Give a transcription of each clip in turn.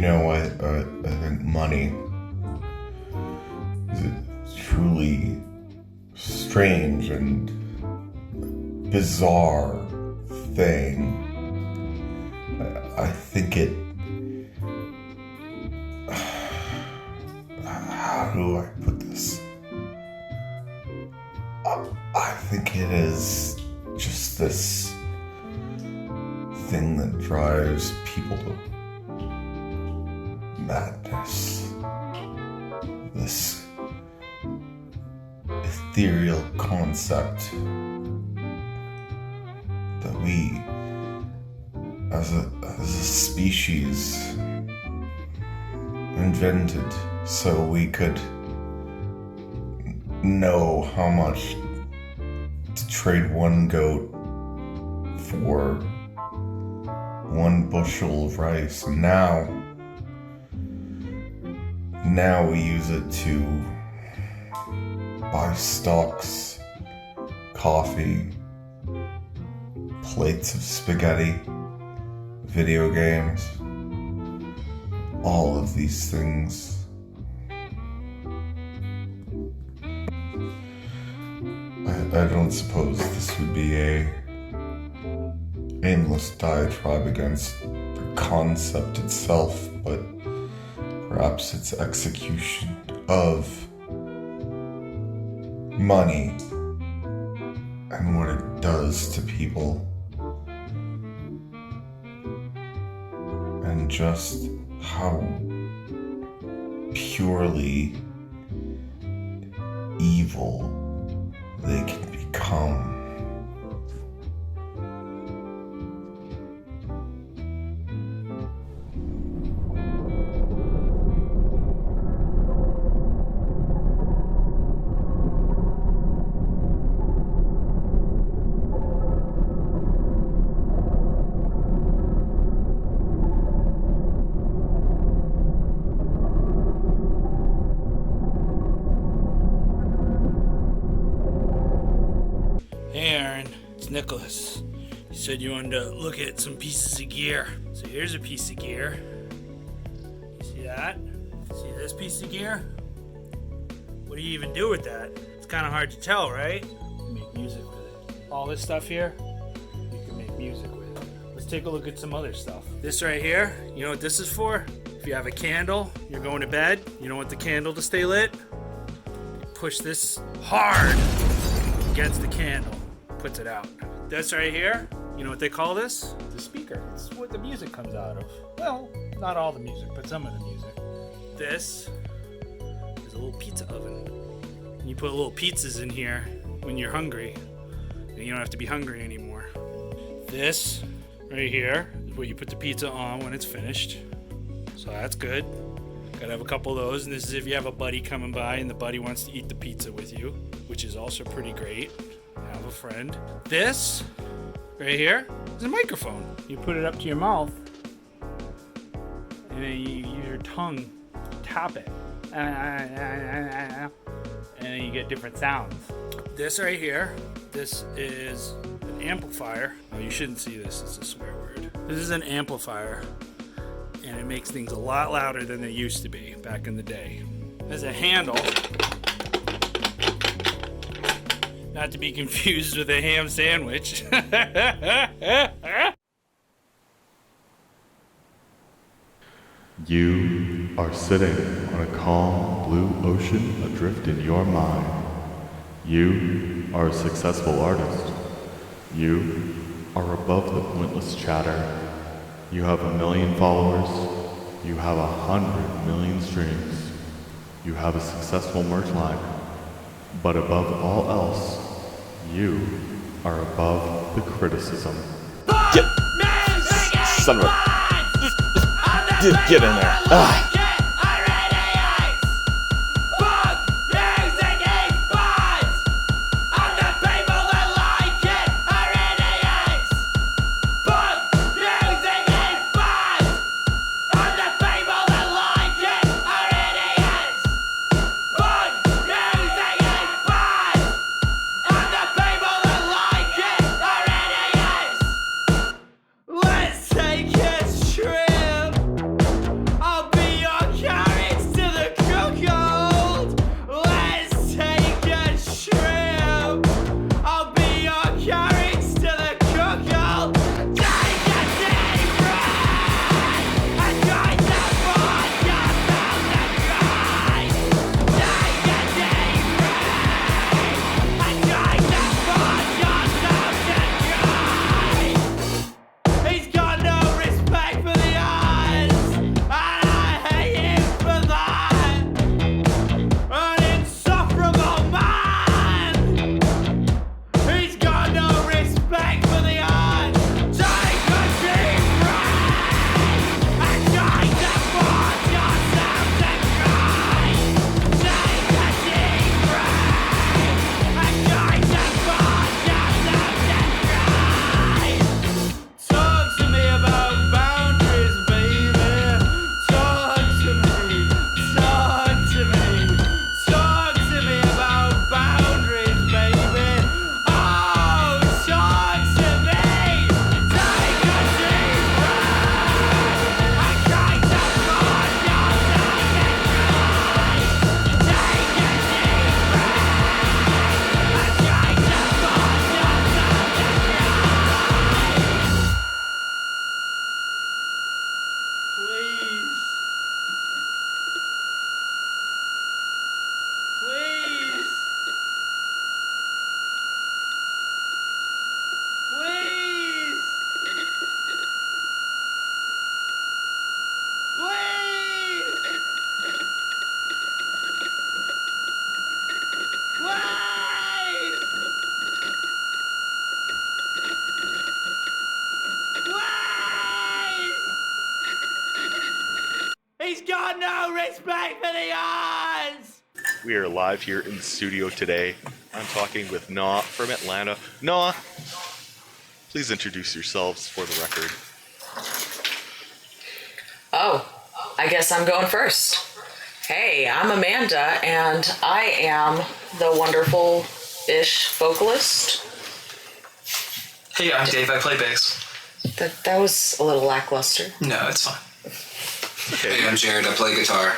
I think money is a truly strange and bizarre thing. I think it... How do I put this? I think it is just this thing that drives people to madness. This ethereal concept that we, as a species, invented so we could know how much to trade one goat for one bushel of rice. And now we use it to buy stocks, coffee, plates of spaghetti, video games, all of these things. I don't suppose this would be a aimless diatribe against the concept itself, but perhaps its execution of money and what it does to people, and just how purely evil they can become. Hey Aaron, it's Nicholas. You said you wanted to look at some pieces of gear. So here's a piece of gear. You see that? See this piece of gear? What do you even do with that? It's kind of hard to tell, right? You make music with it. All this stuff here, you can make music with it. Let's take a look at some other stuff. This right here, you know what this is for? If you have a candle, you're going to bed, you don't want the candle to stay lit? Push this hard against the candle. Puts it out. This right here, you know what they call this? The speaker. It's what the music comes out of. Well, not all the music, but some of the music. This is a little pizza oven. And you put little pizzas in here when you're hungry, and you don't have to be hungry anymore. This right here is what you put the pizza on when it's finished. So that's good. Gotta have a couple of those, and this is if you have a buddy coming by and the buddy wants to eat the pizza with you, which is also pretty great. Have a friend. This right here is a microphone. You put it up to your mouth and then you use your tongue to tap it, and then you get different sounds. This right here, this is an amplifier. Oh, you shouldn't see this, it's a swear word. This is an amplifier, and it makes things a lot louder than they used to be back in the day. There's a handle. Not to be confused with a ham sandwich. You are sitting on a calm blue ocean adrift in your mind. You are a successful artist. You are above the pointless chatter. You have 1 million followers. You have 100 million streams. You have a successful merch line. But above all else, you are above the criticism. Son of a... Get in there. Ah. Let's take a trip He's got no respect for the odds! We are live here in the studio today. I'm talking with Nah from Atlanta. Nah, please introduce yourselves for the record. Oh, I guess I'm going first. Hey, I'm Amanda, and I am the wonderful-ish vocalist. Hey, I'm Dave. I play bass. That was a little lackluster. No, it's fine. Hey, I'm Jared. I play guitar.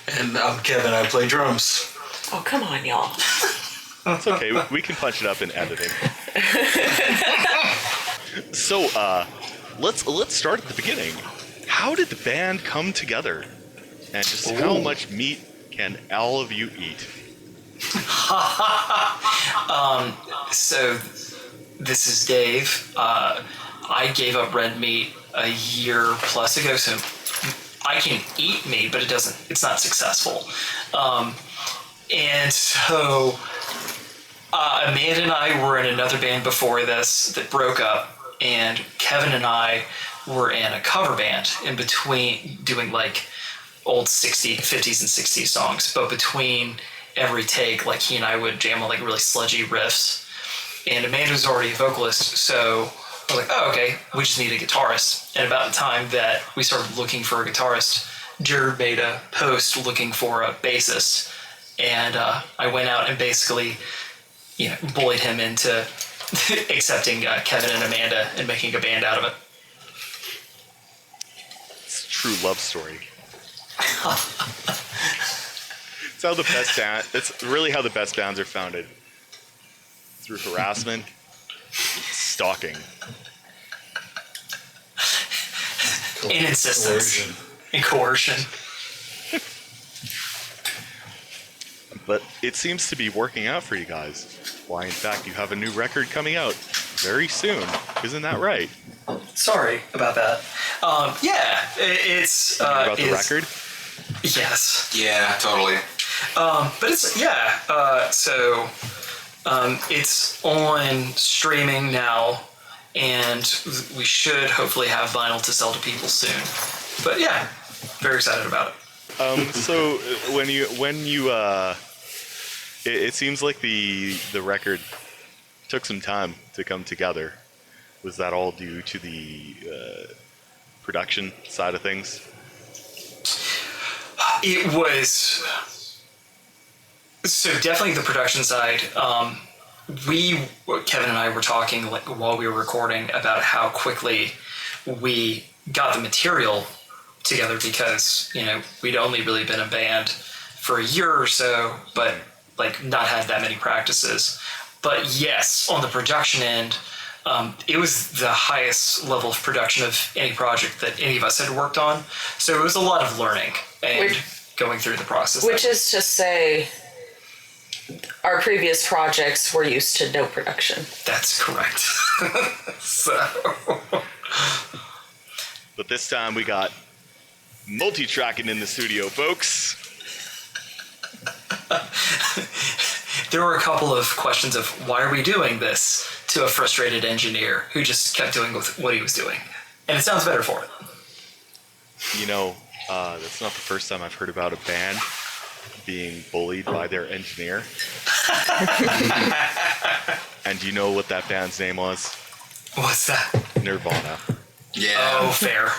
And I'm Kevin. I play drums. Oh, come on, y'all. It's okay. We can punch it up in editing. So, let's start at the beginning. How did the band come together? And just how much meat can all of you eat? So, this is Dave. I gave up red meat a year plus ago, so I can eat meat, but it's not successful. And so, Amanda and I were in another band before this that broke up, and Kevin and I were in a cover band in between doing like old 50s and 60s songs, but between every take, like he and I would jam on like really sludgy riffs. And Amanda was already a vocalist, so I was like, oh, okay, we just need a guitarist. And about the time that we started looking for a guitarist, Jared made a post looking for a bassist. And I went out and basically, bullied him into accepting Kevin and Amanda and making a band out of it. It's a true love story. It's how the best band. It's really how the best bands are founded. Through harassment, stalking, And insistence. And coercion. But it seems to be working out for you guys. Why, in fact, you have a new record coming out very soon. Isn't that right? Sorry about that. It's About the record? Yes. Yeah, totally. But it's it's on streaming now, and we should hopefully have vinyl to sell to people soon. But yeah, very excited about it. So it seems like the record took some time to come together. Was that all due to the production side of things? It was. So definitely the production side. Kevin and I were talking while we were recording about how quickly we got the material together because, we'd only really been a band for a year or so, but not had that many practices. But yes, on the production end, it was the highest level of production of any project that any of us had worked on. So it was a lot of learning and going through the process. Which is to say, our previous projects were used to no production. That's correct. But this time we got multi-tracking in the studio, folks. There were a couple of questions of why are we doing this to a frustrated engineer who just kept doing what he was doing. And it sounds better for it. That's not the first time I've heard about a band being bullied by their engineer. And do you know what that band's name was? What's that? Nirvana. Yeah. Oh, fair.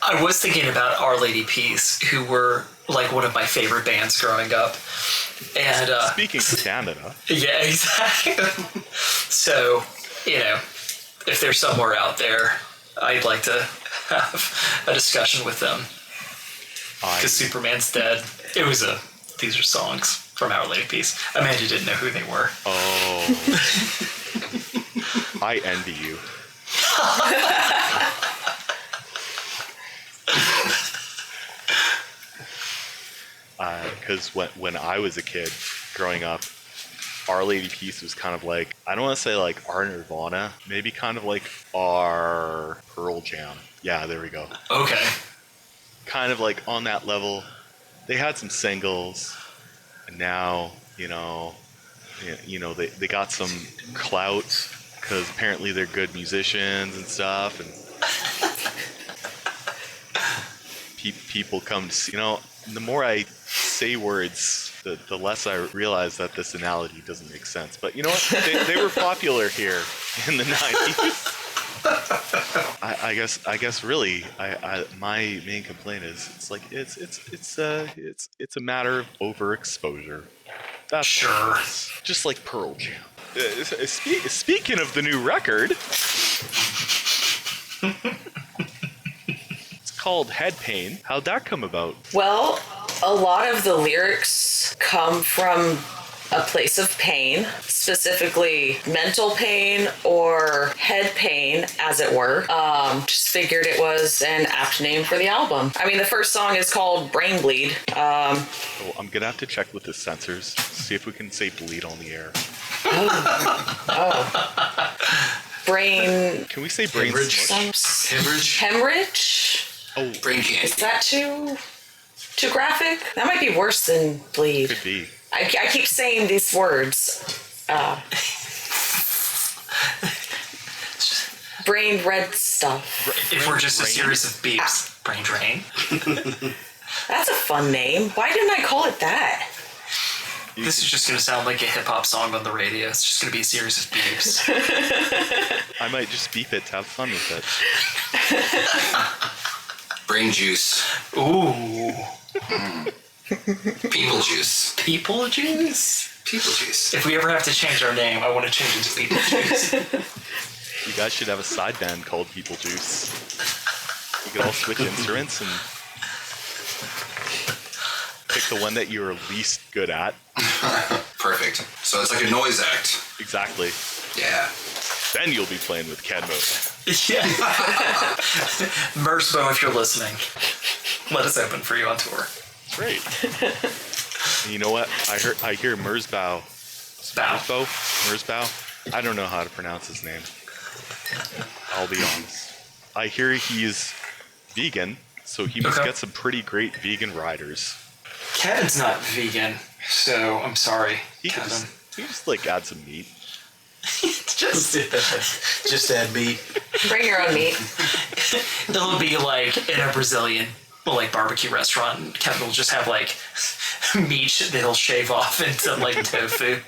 I was thinking about Our Lady Peace, who were like one of my favorite bands growing up. And Speaking of Canada. yeah, exactly. So, you know, if they're somewhere out there, I'd like to have a discussion with them. Because Superman's dead. These are songs from Our Lady Peace. Amanda didn't know who they were. Oh. I envy you. Because when I was a kid growing up, Our Lady Peace was kind of like, I don't want to say like our Nirvana, maybe kind of like our Pearl Jam. Yeah, there we go. Okay. Kind of like on that level. They had some singles, and now, they got some clout because apparently they're good musicians and stuff, and people come to see, the more I say words, the less I realize that this analogy doesn't make sense. But you know what? They were popular here in the 90s. I guess really, my main complaint is it's a matter of overexposure. That's Sure. Just like Pearl Jam. Speaking of the new record, it's called Head Pain. How'd that come about? Well, a lot of the lyrics come from a place of pain, specifically mental pain or head pain, as it were. Just figured it was an apt name for the album. I mean, the first song is called Brain Bleed. I'm gonna have to check with the censors, see if we can say bleed on the air. Brain... Can we say brain smush? Hemorrhage? Oh, Brain candy. Is that too graphic? That might be worse than bleed. could be. I keep saying these words. Brain red stuff. If we're just a series of beeps. Brain drain. That's a fun name. Why didn't I call it that? This is just going to sound like a hip-hop song on the radio. It's just going to be a series of beeps. I might just beep it to have fun with it. Brain juice. Ooh. People juice. People juice? People juice. If we ever have to change our name, I want to change it to People Juice. You guys should have a side band called People Juice. You could all switch instruments and pick the one that you're least good at. Perfect. So it's like a noise act. Exactly. Yeah. Then you'll be playing with Ken mode. Yeah. Mersbo, if you're listening, let us open for you on tour. Great. And you know what? I hear Mersbow. Mersbow? I don't know how to pronounce his name. I'll be honest. I hear he's vegan, so he must get some pretty great vegan riders. Kevin's not vegan, so I'm sorry, Kevin. He just like add some meat. Just add meat. Bring your own meat. It'll be like in a Brazilian barbecue restaurant, and Kevin will just have like meat that he'll shave off into like tofu.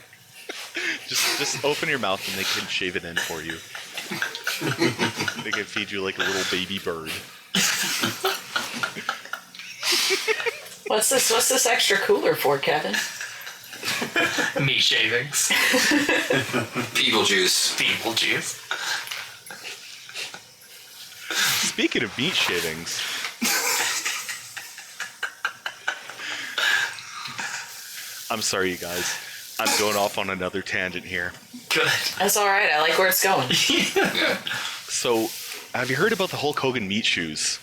Just open your mouth and they can shave it in for you. They can feed you like a little baby bird. What's this extra cooler for, Kevin? Meat shavings. People juice. People juice. Speaking of meat shavings, I'm sorry, you guys. I'm going off on another tangent here. Good. That's all right. I like where it's going. Yeah. So, have you heard about the Hulk Hogan meat shoes?